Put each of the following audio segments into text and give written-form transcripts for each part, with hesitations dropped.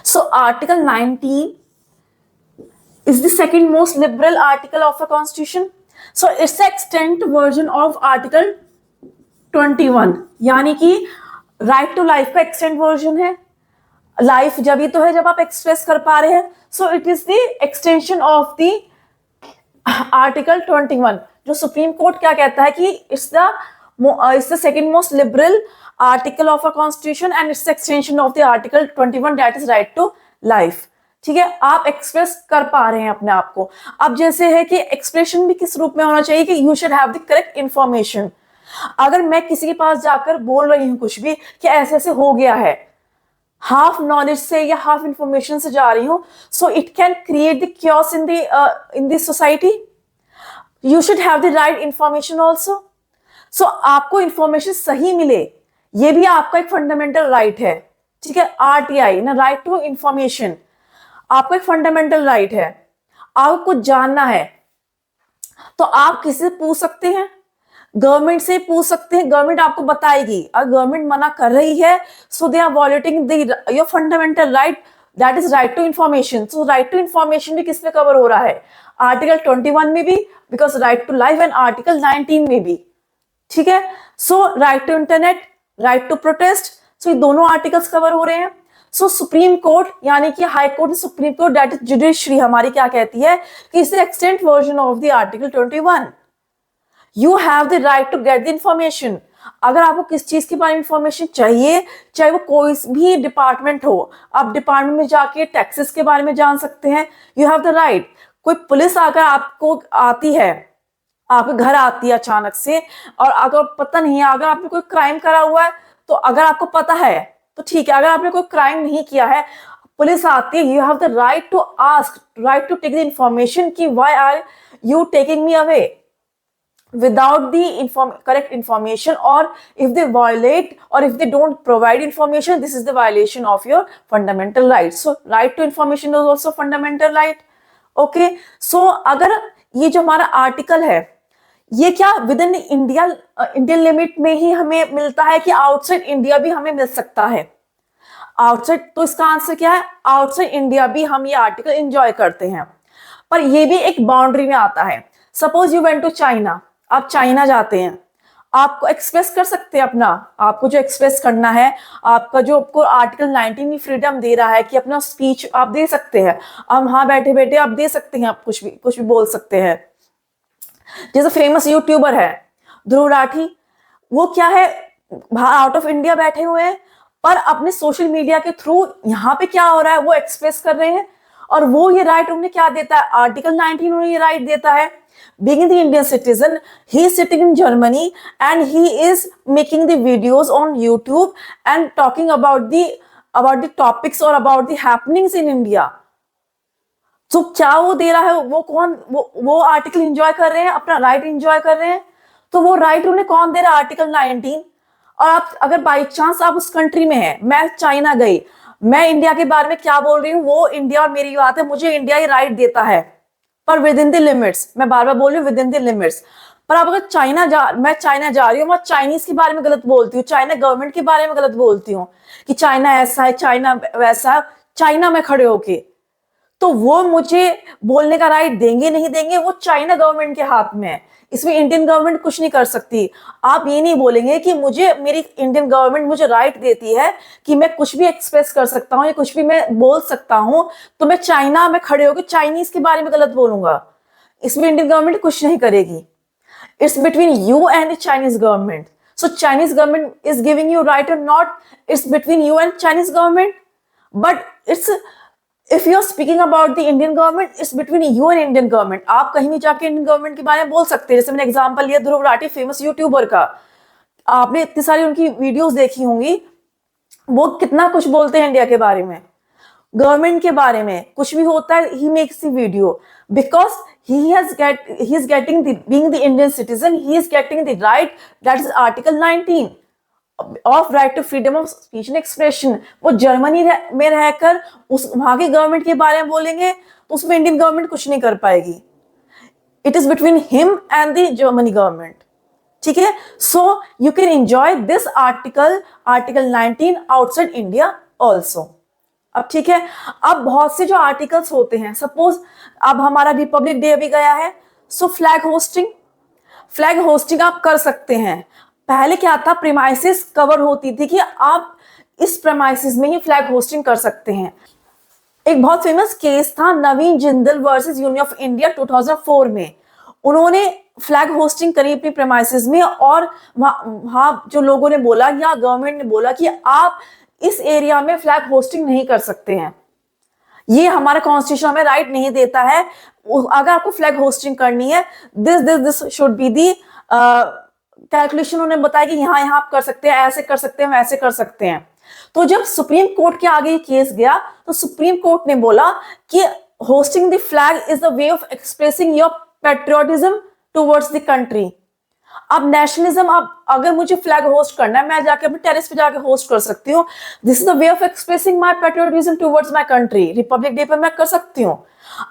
So Article 19 is the second most liberal article of a constitution. So it's the extent version of Article 21, यानी कि right to life का extend version है. Life जब ही तो है जब आप एक्सप्रेस कर पा रहे हैं. So it is the extension of the article 21. जो सुप्रीम कोर्ट क्या कहता है कि it's the second most liberal article of a constitution and it's extension of the article 21 that is right to life. ठीक है, आप एक्सप्रेस कर पा रहे हैं अपने आप को. अब जैसे है कि एक्सप्रेशन भी किस रूप में होना चाहिए कि you should have the correct information. अगर मैं किसी के पास जाकर बोल रही हूं कुछ भी कि ऐसे ऐसे हो गया है, हाफ नॉलेज से या हाफ इंफॉर्मेशन से जा रही हूं, so it can create the chaos in the society. You should have the right information also. So आपको इंफॉर्मेशन सही मिले, ये भी आपका एक फंडामेंटल राइट है. ठीक है, आरटीआई ना, राइट टू इंफॉर्मेशन, आपका एक फंडामेंटल राइट है. आपको कुछ जानना है तो आप किसी से पूछ सकते हैं, गवर्नमेंट से पूछ सकते हैं, गवर्नमेंट आपको बताएगी. अगर गवर्नमेंट मना कर रही है so they are violating your fundamental right that is right to information. So right to information भी किसमें कवर हो रहा है? आर्टिकल 21 में भी, because right to life, and article 19 में भी. ठीक है, so right to internet, right to protest, so ये दोनों आर्टिकल्स कवर हो रहे हैं. सो सुप्रीम कोर्ट यानी कि high court, supreme court that is judiciary हमारी क्या कहती है कि इस extent version of the article 21. You have the right to get the information. अगर आपको किस चीज के बारे में इंफॉर्मेशन चाहिए, चाहे वो कोई भी डिपार्टमेंट हो, आप डिपार्टमेंट में जाके टैक्सेस के बारे में जान सकते हैं. You have the right. कोई पुलिस अगर आपको आती है, आपके घर आती है अचानक से, और अगर पता नहीं है, अगर आपने कोई क्राइम करा हुआ है, तो अगर आपको पता है तो ठीक है. अगर आपने कोई क्राइम नहीं किया है, पुलिस आती है, you have the right to ask, right to take the information कि why are you taking me away without the correct information, or if they violate or if they don't provide information, this is the violation of your fundamental rights. So right to information is also fundamental right. Okay, so अगर ये जो हमारा article है, ये क्या with in Indian limit में ही हमें मिलता है कि आउटसाइड इंडिया भी हमें मिल सकता है? आउटसाइड, तो इसका आंसर क्या है? आउटसाइड इंडिया भी हम ये आर्टिकल एंजॉय करते हैं, पर ये भी एक बाउंड्री में आता है. Suppose you went to China, आप चाइना जाते हैं, आपको एक्सप्रेस कर सकते हैं अपना, आपको जो एक्सप्रेस करना है, आपका जो आपको आर्टिकल 19 में फ्रीडम दे रहा है कि अपना स्पीच आप दे सकते हैं. आप वहां बैठे बैठे आप दे सकते हैं, आप कुछ भी बोल सकते हैं. जैसे फेमस यूट्यूबर है ध्रुव राठी, वो क्या है, बाहर आउट ऑफ इंडिया बैठे हुए हैं, पर अपने सोशल मीडिया के थ्रू यहाँ पे क्या हो रहा है वो एक्सप्रेस कर रहे हैं. और वो ये राइट उन्हें क्या देता है? आर्टिकल 19 उन्हें ये राइट देता है. Being the Indian citizen, he is sitting in Germany and he is making the videos on YouTube and talking about the topics or about the happenings in India. तो क्या वो दे रहा है? वो कौन, वो आर्टिकल एंजॉय कर रहे हैं, अपना राइट एंजॉय कर रहे हैं. तो वो राइट उन्हें कौन दे रहा है? आर्टिकल 19. और आप अगर बाई चांस आप उस कंट्री में हैं, मैं चाइना गई, मैं इंडिया के बारे में क्या बोल रही हूँ, वो इंडिया और मेरी बात है, मुझे इंडिया ही राइट देता है, पर विद इन द लिमिट्स. मैं बार बार बोल रही हूँ विद इन द लिमिट्स. पर आप अगर मैं चाइना जा रही हूँ, मैं चाइनीज के बारे में गलत बोलती हूँ, चाइना गवर्नमेंट के बारे में गलत बोलती हूँ कि चाइना ऐसा है, चाइना वैसा, चाइना में खड़े होके, तो वो मुझे बोलने का राइट देंगे नहीं देंगे, वो चाइना गवर्नमेंट के हाथ में है. इसमें इंडियन गवर्नमेंट कुछ नहीं कर सकती. आप ये नहीं बोलेंगे कि मुझे मेरी इंडियन गवर्नमेंट मुझे राइट देती है कि मैं कुछ भी एक्सप्रेस कर सकता हूँ या कुछ भी मैं बोल सकता हूँ, तो मैं चाइना में खड़े होकर चाइनीज के बारे में गलत बोलूंगा. इसमें इंडियन गवर्नमेंट कुछ नहीं करेगी. It's between you and the Chinese government. So Chinese government is giving you right or not, it's between you and Chinese government. But it's, if you are speaking about the Indian government, it's between you and Indian government. आप कहीं भी जाके Indian government के बारे में बोल सकते हैं. जैसे मैंने एग्जांपल लिया ध्रुव राठी, फेमस यूट्यूबर का, आपने इतनी सारी उनकी वीडियोस देखी होंगी, वो कितना कुछ बोलते हैं इंडिया के बारे में, गवर्नमेंट के बारे में. कुछ भी होता है, he makes the video because he is getting the, being the Indian citizen, he is getting the right, that is article 19 of right to freedom of speech and expression. वो जर्मनी में रहकर उस वहां की गवर्नमेंट के बारे में बोलेंगे, तो उसमें इंडियन गवर्नमेंट कुछ नहीं कर पाएगी. It is between him and the Germany government. ठीक है, so you can enjoy this article 19 outside India also. अब ठीक है, अब बहुत से जो आर्टिकल्स होते हैं, सपोज अब हमारा रिपब्लिक डे भी गया है, सो फ्लैग होस्टिंग आप कर सकते हैं। पहले क्या था, प्रीमाइसेस कवर होती थी कि आप इस प्रीमाइसेस में ही फ्लैग होस्टिंग कर सकते हैं। एक बहुत फेमस केस था Naveen Jindal versus Union of India 2004 में। उन्होंने फ्लैग होस्टिंग करी अपनी प्रेमाइसेस में, और वहां जो लोगों ने बोला या गवर्नमेंट ने बोला कि आप इस एरिया में फ्लैग होस्टिंग नहीं कर सकते हैं, ये हमारा कॉन्स्टिट्यूशन हमें राइट नहीं देता है। अगर आपको फ्लैग होस्टिंग करनी है, this should be the calculation. उन्होंने बताया कि यहाँ यहाँ आप कर सकते हैं, ऐसे कर सकते हैं, वैसे कर सकते हैं। तो जब सुप्रीम कोर्ट के आगे ये केस गया, तो सुप्रीम कोर्ट ने बोला कि hosting the flag is the way of expressing your patriotism towards the country. अब नेशनलिज्म, अब अगर मुझे फ्लैग होस्ट करना है, मैं जाके अपने टेरेस पे जाके होस्ट कर सकती हूँ। This is the way of expressing my patriotism towards my country. Republic day पे मैं कर सकती हूँ।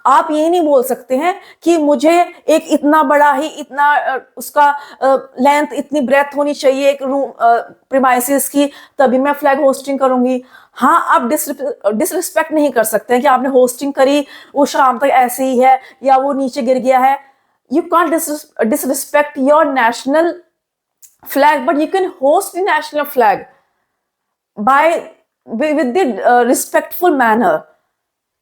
आप ये नहीं बोल सकते हैं कि मुझे एक इतना बड़ा ही, इतना उसका लेंथ, इतनी ब्रेथ होनी चाहिए एक रूम प्रीमाइसेस की, तभी मैं फ्लैग होस्टिंग करूंगी। हाँ, आप डिसरिस्पेक्ट नहीं कर सकते हैं कि आपने होस्टिंग करी, वो शाम तक ऐसे ही है या वो नीचे गिर गया है। You can't disrespect your national flag, but you can host the national flag with the respectful manner.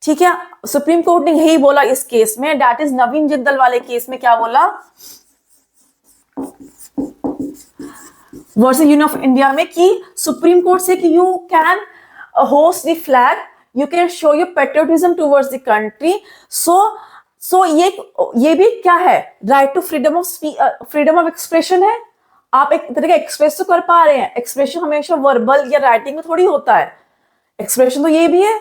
ठीक है, सुप्रीम कोर्ट ने यही बोला इस केस में, दैट इज नवीन जिंदल वाले केस में। क्या बोला वर्सेस यूनियन ऑफ इंडिया में, कि सुप्रीम कोर्ट से कि you can host the flag, you can show your patriotism towards the country. So ये भी क्या है, right to freedom of expression है। आप एक तरह का एक्सप्रेस तो कर पा रहे हैं। एक्सप्रेशन हमेशा वर्बल या राइटिंग में थोड़ी होता है, एक्सप्रेशन तो ये भी है,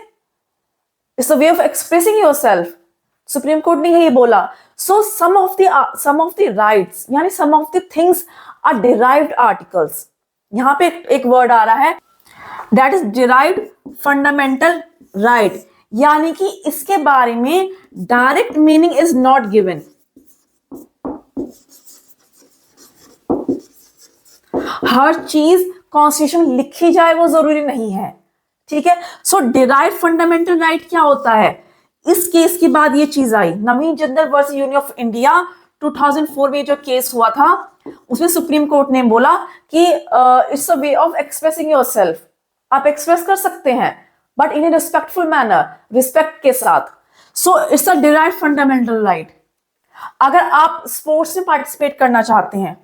it's a way of expressing yourself. Supreme Court ने यही बोला। So some of the rights, यानी some of the things are derived articles. यहां पे एक वर्ड आ रहा है, that is derived fundamental right, यानी कि इसके बारे में direct meaning is not given. हर चीज कॉन्स्टिट्यूशन लिखी जाए वो जरूरी नहीं है, ठीक है। सो डिराइव्ड फंडामेंटल राइट क्या होता है, इस केस के बाद ये चीज आई, Naveen Jindal versus Union of India 2004 में जो केस हुआ था, उसमें सुप्रीम कोर्ट ने बोला कि it's a way of expressing yourself. आप एक्सप्रेस कर सकते हैं, but in A respectful manner, respect के साथ। So it's a derived fundamental right. अगर आप स्पोर्ट्स में पार्टिसिपेट करना चाहते हैं,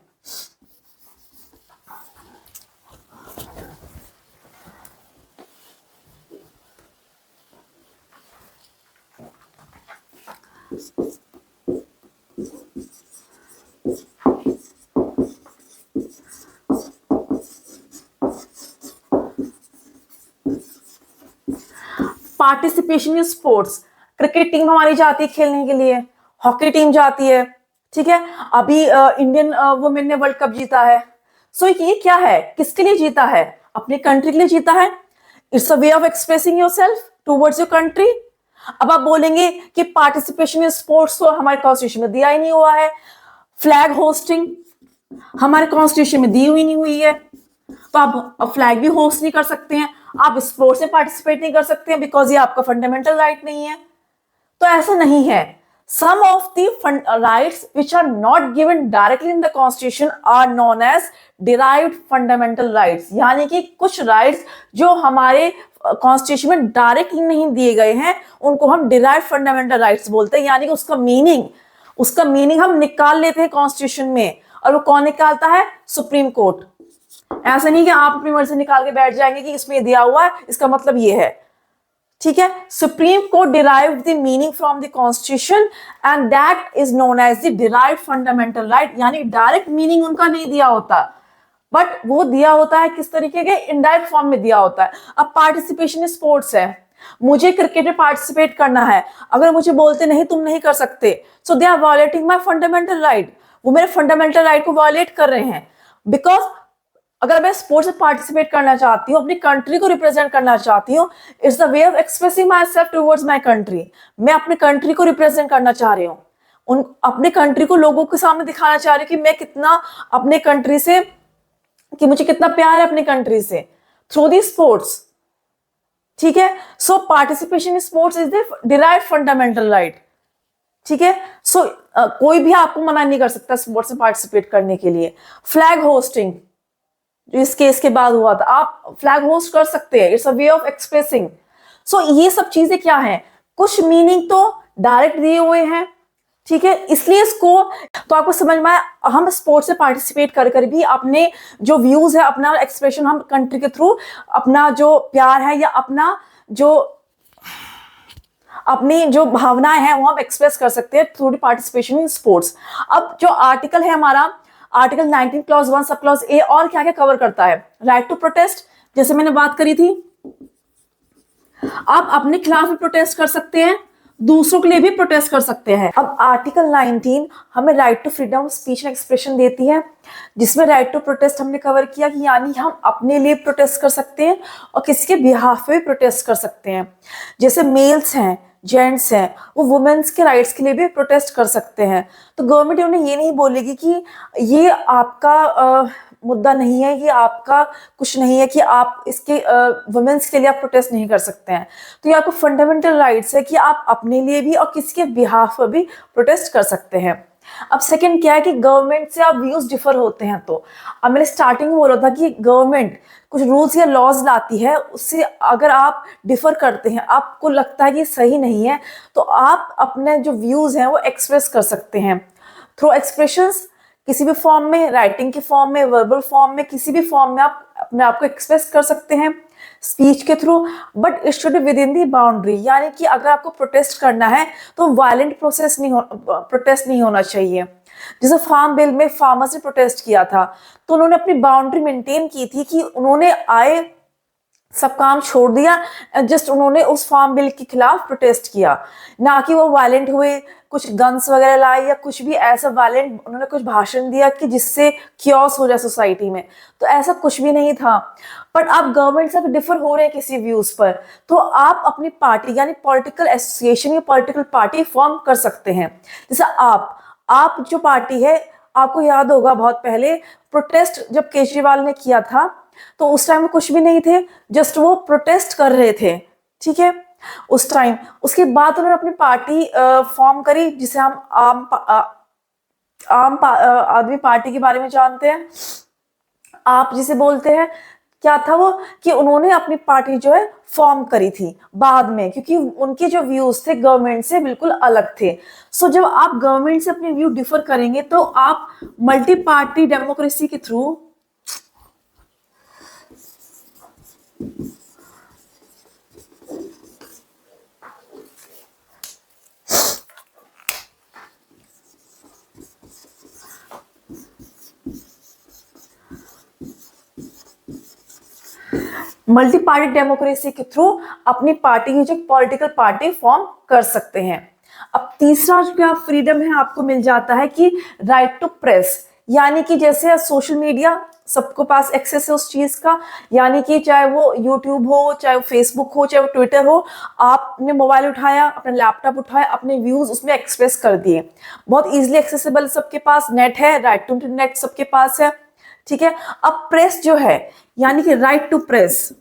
participation in sports, cricket team हमारी जाती है खेलने के लिए, हॉकी टीम जाती है, ठीक है। अभी इंडियन वुमेन ने वर्ल्ड कप जीता है। सो ये क्या है, किसके लिए जीता है, अपने कंट्री के लिए जीता है। It's a way of expressing yourself towards your country. अब आप बोलेंगे कि पार्टिसिपेशन इन स्पोर्ट्स तो हमारे कॉन्स्टिट्यूशन में दिया ही नहीं हुआ है, फ्लैग होस्टिंग हमारे कॉन्स्टिट्यूशन में दी हुई नहीं हुई है, तो आप फ्लैग भी होस्ट नहीं कर सकते हैं, आप स्पोर्ट्स में पार्टिसिपेट नहीं कर सकते हैं, बिकॉज ये आपका फंडामेंटल राइट नहीं है। तो ऐसा नहीं है। Some of the rights which are not given directly in the constitution are known as derived fundamental rights, यानी कि कुछ राइट्स जो हमारे कॉन्स्टिट्यूशन में डायरेक्टली नहीं दिए गए हैं, उनको हम डिराइव्ड फंडामेंटल राइट्स बोलते हैं। यानी कि उसका मीनिंग हम निकाल लेते हैं कॉन्स्टिट्यूशन में, और वो कौन निकालता है, सुप्रीम कोर्ट। ऐसा नहीं कि आप अपनी मर्जी से निकाल के बैठ जाएंगे कि इसमें दिया हुआ है इसका मतलब ये है, ठीक है। Supreme court derived the meaning from the constitution and that is known as the derived fundamental right. यानी डायरेक्ट मीनिंग उनका नहीं दिया होता, बट वो दिया होता है किस तरीके के, इनडायरेक्ट फॉर्म में दिया होता है। अब पार्टिसिपेशन इन स्पोर्ट्स है, मुझे क्रिकेट में पार्टिसिपेट करना है, अगर मुझे बोलते नहीं तुम नहीं कर सकते, so they are violating my fundamental right. वो मेरे फंडामेंटल राइट को वायलेट कर रहे हैं, बिकॉज अगर मैं स्पोर्ट्स में पार्टिसिपेट करना चाहती हूँ, अपनी कंट्री को रिप्रेजेंट करना चाहती हूँ, it's the way of expressing my self towards my country. मैं अपनी कंट्री को रिप्रेजेंट करना चाह रही हूँ, अपने कंट्री को लोगों के सामने दिखाना चाह रही हूँ कि मैं कितना अपने कंट्री से, कि मुझे कितना प्यार है अपनी कंट्री से, थ्रू दी स्पोर्ट्स, ठीक है। So participation in sports is the derived fundamental right. ठीक है। सो कोई भी आपको मना नहीं कर सकता स्पोर्ट्स में पार्टिसिपेट करने के लिए। फ्लैग होस्टिंग जो इस केस के बाद हुआ था, आप फ्लैग होस्ट कर सकते हैं, it's a way of expressing. So ये सब चीजें क्या है, कुछ मीनिंग तो डायरेक्ट दिए हुए हैं, ठीक है, इसलिए इसको तो आपको समझ में आया। हम स्पोर्ट्स में पार्टिसिपेट कर कर भी अपने जो व्यूज है, अपना एक्सप्रेशन हम कंट्री के थ्रू, अपना जो प्यार है या अपना जो अपनी जो भावनाएं हैं वो हम एक्सप्रेस कर सकते हैं थ्रू पार्टिसिपेशन इन स्पोर्ट्स। अब जो आर्टिकल है हमारा, article 19 clause 1 sub clause A और क्या क्या कवर करता है, राइट टू प्रोटेस्ट, जैसे मैंने बात करी थी, आप अपने खिलाफ भी प्रोटेस्ट कर सकते हैं, दूसरों के लिए भी प्रोटेस्ट कर सकते हैं। अब आर्टिकल 19 हमें right to freedom of speech and expression देती है, जिसमें राइट टू प्रोटेस्ट हमने कवर किया कि यानी हम अपने लिए प्रोटेस्ट कर सकते हैं और किसी के बिहाफ पे भी प्रोटेस्ट कर सकते हैं। जैसे मेल्स हैं, जेंट्स हैं, वो वुमेन्स के राइट्स के लिए भी प्रोटेस्ट कर सकते हैं। तो गवर्नमेंट उन्हें ये नहीं बोलेगी कि ये आपका मुद्दा नहीं है, ये आपका कुछ नहीं है कि आप इसके वुमेन्स के लिए आप प्रोटेस्ट नहीं कर सकते हैं। तो ये आपको फंडामेंटल राइट्स है कि आप अपने लिए भी और किसी के बिहाफ पर भी प्रोटेस्ट कर सकते हैं। अब सेकंड क्या है कि गवर्नमेंट से आप व्यूज डिफर होते हैं। तो अब मैंने स्टार्टिंग में बोला था कि गवर्नमेंट कुछ रूल्स या लॉज लाती है, उससे अगर आप डिफर करते हैं, आपको लगता है कि सही नहीं है, तो आप अपने जो व्यूज हैं वो एक्सप्रेस कर सकते हैं थ्रू एक्सप्रेशंस, किसी भी फॉर्म में, राइटिंग के फॉर्म में, वर्बल फॉर्म में, किसी भी फॉर्म में आप अपने आप को एक्सप्रेस कर सकते हैं स्पीच के through. But it should with in the boundary, यानी कि अगर आपको प्रोटेस्ट करना है तो वायलेंट प्रोटेस्ट नहीं होना चाहिए। जैसे फार्म बिल में फार्मर्स ने प्रोटेस्ट किया था, तो उन्होंने अपनी बाउंड्री मेंटेन की थी कि उन्होंने आए सब काम छोड़ दिया, जस्ट उन्होंने उस फार्म बिल के खिलाफ प्रोटेस्ट किया, ना कि वो वायलेंट हुए, कुछ गन्स वगैरह लाए या कुछ भी ऐसा वायलेंट उन्होंने कुछ भाषण दिया कि जिससे क्योस हो जाए सोसाइटी में। तो ऐसा कुछ भी नहीं था। पर आप गवर्नमेंट से डिफर हो रहे हैं किसी व्यूज पर, तो आप अपनी पार्टी यानी पॉलिटिकल एसोसिएशन या पॉलिटिकल पार्टी फॉर्म कर सकते हैं। जैसे आप जो पार्टी है, आपको याद होगा बहुत पहले प्रोटेस्ट जब केजरीवाल ने किया था, तो उस टाइम में कुछ भी नहीं थे, जस्ट वो प्रोटेस्ट कर रहे थे, ठीक है, उस टाइम। उसके बाद उन्होंने अपनी पार्टी फॉर्म करी, जिसे हम आम आदमी पार्टी के बारे में जानते हैं, आप जिसे बोलते हैं। क्या था वो कि उन्होंने अपनी पार्टी जो है फॉर्म करी थी बाद में, क्योंकि उनके जो व्यूज थे गवर्नमेंट से बिल्कुल अलग थे। सो जब आप गवर्नमेंट से अपने व्यू डिफर करेंगे तो आप मल्टी पार्टी डेमोक्रेसी के थ्रू मल्टी पार्टी डेमोक्रेसी के थ्रू अपनी पार्टी की जो पॉलिटिकल पार्टी फॉर्म कर सकते हैं। अब तीसरा जो क्या फ्रीडम है आपको मिल जाता है कि राइट टू प्रेस, यानी कि जैसे सोशल मीडिया सबको पास एक्सेस है उस चीज का, यानी कि चाहे वो यूट्यूब हो, चाहे वो फेसबुक हो, चाहे वो ट्विटर हो, आपने मोबाइल उठाया, अपना लैपटॉप उठाया, अपने व्यूज उसमें एक्सप्रेस कर दिए, बहुत इजीली एक्सेसिबल, सबके पास नेट है, राइट टू नेट सबके पास है, ठीक है। अब प्रेस जो है यानी कि राइट टू प्रेस,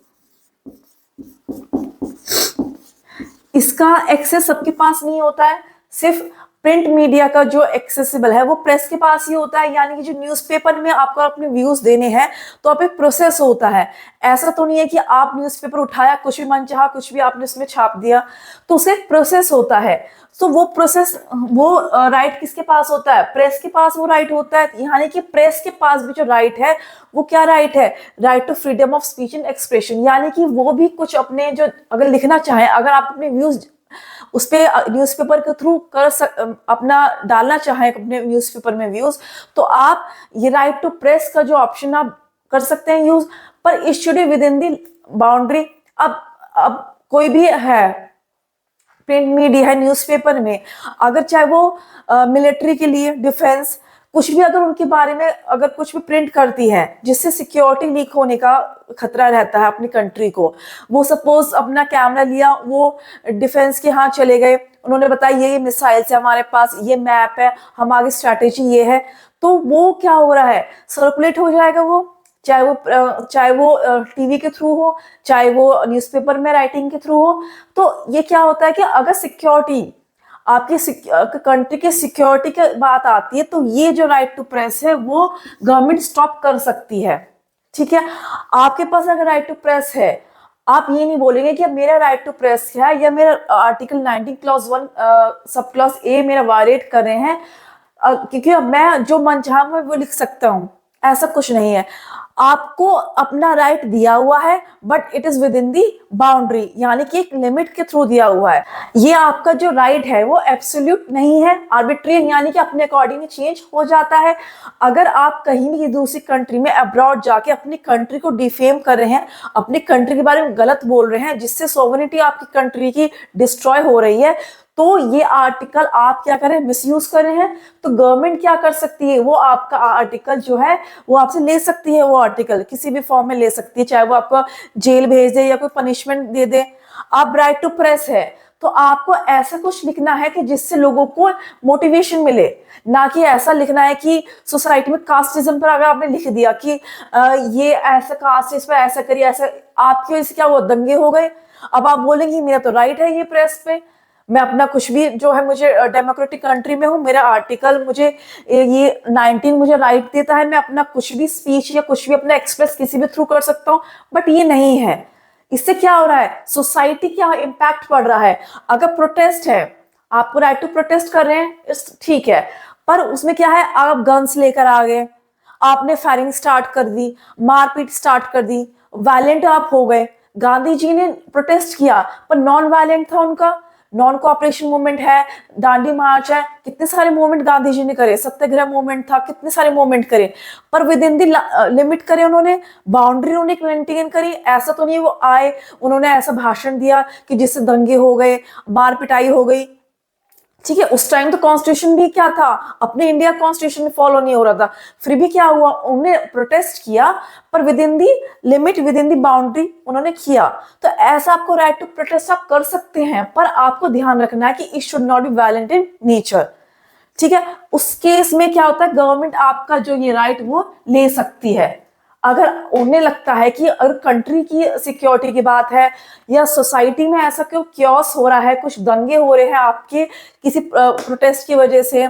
इसका एक्सेस सबके पास नहीं होता है, सिर्फ प्रिंट मीडिया का जो एक्सेसिबल है वो प्रेस के पास ही होता है। यानी कि जो न्यूज़पेपर में आपको अपने व्यूज देने हैं तो आप एक प्रोसेस होता है, ऐसा तो नहीं है कि आप न्यूज़पेपर उठाया, कुछ भी मन चाहा कुछ भी आपने उसमें छाप दिया, तो उसे एक प्रोसेस होता है। तो वो प्रोसेस, वो राइट किसके पास होता है, प्रेस के पास वो राइट होता है। यानी कि प्रेस के पास भी जो राइट है वो क्या राइट है, right to freedom of speech and expression, यानी कि वो भी कुछ अपने जो अगर लिखना चाहे, अगर आप अपने व्यूज उस पे न्यूज़पेपर के थ्रू अपना डालना चाहें अपने न्यूज़पेपर में व्यूज, तो आप ये राइट टू प्रेस का जो ऑप्शन आप कर सकते हैं यूज, पर it should be with in the boundary. अब कोई भी है प्रिंट मीडिया है, न्यूज़पेपर में अगर चाहे वो मिलिट्री के लिए, डिफेंस, कुछ भी अगर उनके बारे में अगर कुछ भी प्रिंट करती है जिससे सिक्योरिटी लीक होने का खतरा रहता है अपनी कंट्री को, वो सपोज अपना कैमरा लिया, वो डिफेंस के यहाँ चले गए, उन्होंने बताया ये मिसाइल्स है हमारे पास, ये मैप है, हमारी स्ट्रैटेजी ये है, तो वो क्या हो रहा है, सर्कुलेट हो जाएगा वो, चाहे वो टीवी के थ्रू हो, चाहे वो न्यूज़पेपर में राइटिंग के थ्रू हो। तो ये क्या होता है कि अगर सिक्योरिटी, आपकी कंट्री की सिक्योरिटी की बात आती है, तो ये जो राइट टू प्रेस है वो गवर्नमेंट स्टॉप कर सकती है। ठीक है, आपके पास अगर राइट टू प्रेस है, आप ये नहीं बोलेंगे कि अब मेरा राइट टू प्रेस है या मेरा article 19 clause 1 sub clause A मेरा वायलेट कर रहे हैं, क्योंकि अब मैं जो मन चाहा मैं वो लिख सकता हूँ। ऐसा कुछ नहीं है, आपको अपना राइट दिया हुआ है, but it is with in the boundary, यानी कि एक लिमिट के थ्रू दिया हुआ है। ये आपका जो राइट है वो एब्सोल्यूट नहीं है, आर्बिट्रेरी, यानी कि अपने अकॉर्डिंग चेंज हो जाता है। अगर आप कहीं भी दूसरी कंट्री में अब्रॉड जाके अपनी कंट्री को डिफेम कर रहे हैं, अपनी कंट्री के बारे में गलत बोल रहे हैं, जिससे सोवरेनिटी आपकी कंट्री की डिस्ट्रॉय हो रही है, तो ये आर्टिकल आप क्या करें, मिसयूज कर रहे हैं, तो गवर्नमेंट क्या कर सकती है, वो आपका आर्टिकल जो है वो आपसे ले सकती है, वो आर्टिकल किसी भी फॉर्म में ले सकती है, चाहे वो आपको जेल भेज दे या कोई पनिशमेंट दे दे। आप राइट टू प्रेस है, तो आपको ऐसा कुछ लिखना है कि जिससे लोगों को मोटिवेशन मिले, ना कि ऐसा लिखना है कि सोसाइटी में कास्टिज्म पर अगर आपने लिख दिया कि ये ऐसा कास्ट, इस पर ऐसा करिए, ऐसा, आपकी वजह से क्या वो दंगे हो गए। अब आप बोलेंगे मेरा तो राइट है ये प्रेस पे, मैं अपना कुछ भी जो है, मुझे डेमोक्रेटिक कंट्री में हूँ, मेरा आर्टिकल मुझे ये 19 मुझे राइट देता है, मैं अपना कुछ भी स्पीच या कुछ भी अपना एक्सप्रेस किसी भी थ्रू कर सकता हूँ, बट ये नहीं है। इससे क्या हो रहा है, सोसाइटी क्या इम्पैक्ट पड़ रहा है। अगर प्रोटेस्ट है, आपको राइट टू प्रोटेस्ट कर रहे हैं, ठीक है, पर उसमें क्या है, आप गन्स लेकर आ गए, आपने फायरिंग स्टार्ट कर दी, मारपीट स्टार्ट कर दी, वायलेंट आप हो गए। गांधी जी ने प्रोटेस्ट किया पर नॉन वायलेंट था उनका, नॉन कोऑपरेशन मूवमेंट है, दांडी मार्च है, कितने सारे मूवमेंट गांधी जी ने करे, सत्याग्रह मूवमेंट था, कितने सारे मूवमेंट करे, पर विद इन दी लिमिट करे उन्होंने, बाउंड्री उन्होंने मेंटेन करी। ऐसा तो नहीं वो आए, उन्होंने ऐसा भाषण दिया कि जिससे दंगे हो गए, मार पिटाई हो गई। ठीक है, उस टाइम तो कॉन्स्टिट्यूशन भी क्या था, अपने इंडिया कॉन्स्टिट्यूशन में फॉलो नहीं हो रहा था, फिर भी क्या हुआ, उन्होंने प्रोटेस्ट किया, पर with in the limit, with in the boundary उन्होंने किया। तो ऐसा आपको राइट टू प्रोटेस्ट आप कर सकते हैं, पर आपको ध्यान रखना है कि it should not be violent in nature. ठीक है, उस केस में क्या होता है, गवर्नमेंट आपका जो ये राइट वो ले सकती है। अगर उन्हें लगता है कि अगर कंट्री की सिक्योरिटी की बात है या सोसाइटी में ऐसा क्यों क्योस हो रहा है, कुछ दंगे हो रहे हैं आपके किसी प्रोटेस्ट की वजह से,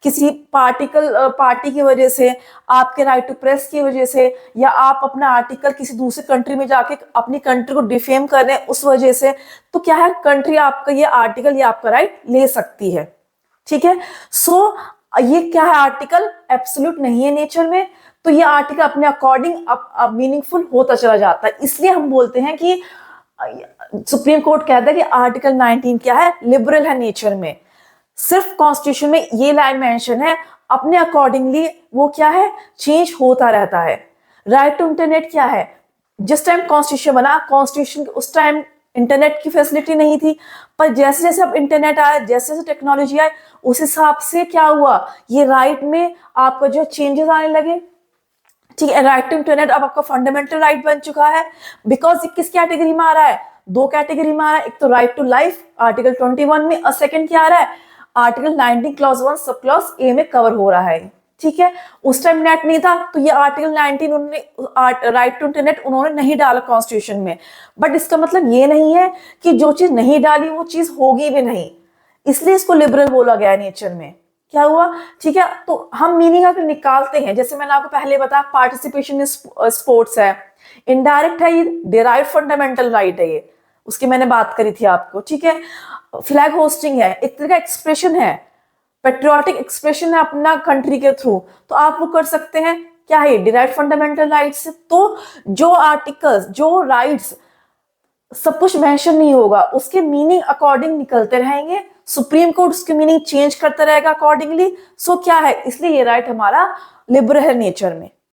किसी पार्टी की वजह से, आपके राइट टू प्रेस की वजह से, या आप अपना आर्टिकल किसी दूसरी कंट्री में जाके अपनी कंट्री को डिफेम कर रहे हैं उस वजह से, तो क्या है, कंट्री आपका ये आर्टिकल, ये आपका राइट ले सकती है। ठीक है, सो ये क्या है, आर्टिकल एब्सोल्यूट नहीं है नेचर में, तो ये आर्टिकल अपने अकॉर्डिंग अब मीनिंगफुल होता चला जाता है। इसलिए हम बोलते हैं कि सुप्रीम कोर्ट कहता है कि आर्टिकल 19 क्या है, लिबरल है नेचर में। सिर्फ कॉन्स्टिट्यूशन में ये लाइन मेंशन है, अपने अकॉर्डिंगली वो क्या है, चेंज होता रहता है। राइट टू इंटरनेट क्या है, जिस टाइम कॉन्स्टिट्यूशन बना, कॉन्स्टिट्यूशन उस टाइम इंटरनेट की फैसिलिटी नहीं थी, पर जैसे जैसे अब इंटरनेट आया, जैसे जैसे टेक्नोलॉजी आए, उस हिसाब से क्या हुआ, ये राइट में आपका जो चेंजेस आने लगे। ठीक है, राइट टू इंटरनेट अब आपका फंडामेंटल राइट बन चुका है, बिकॉज ये किस कैटेगरी में आ रहा है, दो कैटेगरी में आ रहा है, एक तो राइट टू लाइफ आर्टिकल 21 में, और सेकंड क्या आ रहा है, article 19 clause 1 sub clause A में कवर हो रहा है। ठीक है, उस टाइम नेट नहीं था, तो ये आर्टिकल 19 उन्होंने राइट टू इंटरनेट उन्होंने नहीं डाला कॉन्स्टिट्यूशन में, बट इसका मतलब ये नहीं है कि जो चीज नहीं डाली वो चीज होगी भी नहीं, इसलिए इसको लिबरल बोला गया है नेचर में। क्या हुआ, ठीक है, तो हम मीनिंग अगर निकालते हैं, जैसे मैंने आपको पहले बताया, पार्टिसिपेशन इन स्पोर्ट्स है, इनडायरेक्ट है, ये डिराइव फंडामेंटल राइट है, ये उसकी मैंने बात करी थी आपको। ठीक है, फ्लैग होस्टिंग है, एक तरह का एक्सप्रेशन है, पेट्रियोटिक एक्सप्रेशन है अपना कंट्री के थ्रू, तो आप वो कर सकते हैं, क्या है, डिराइव फंडामेंटल राइट्स। तो जो आर्टिकल्स, जो राइट्स सब कुछ मेंशन नहीं होगा, उसके मीनिंग अकॉर्डिंग निकलते रहेंगे, सुप्रीम कोर्ट उसकी मीनिंग चेंज करता रहेगा अकॉर्डिंगली। सो क्या है, इसलिए ये राइट हमारा लिबरल है नेचर में।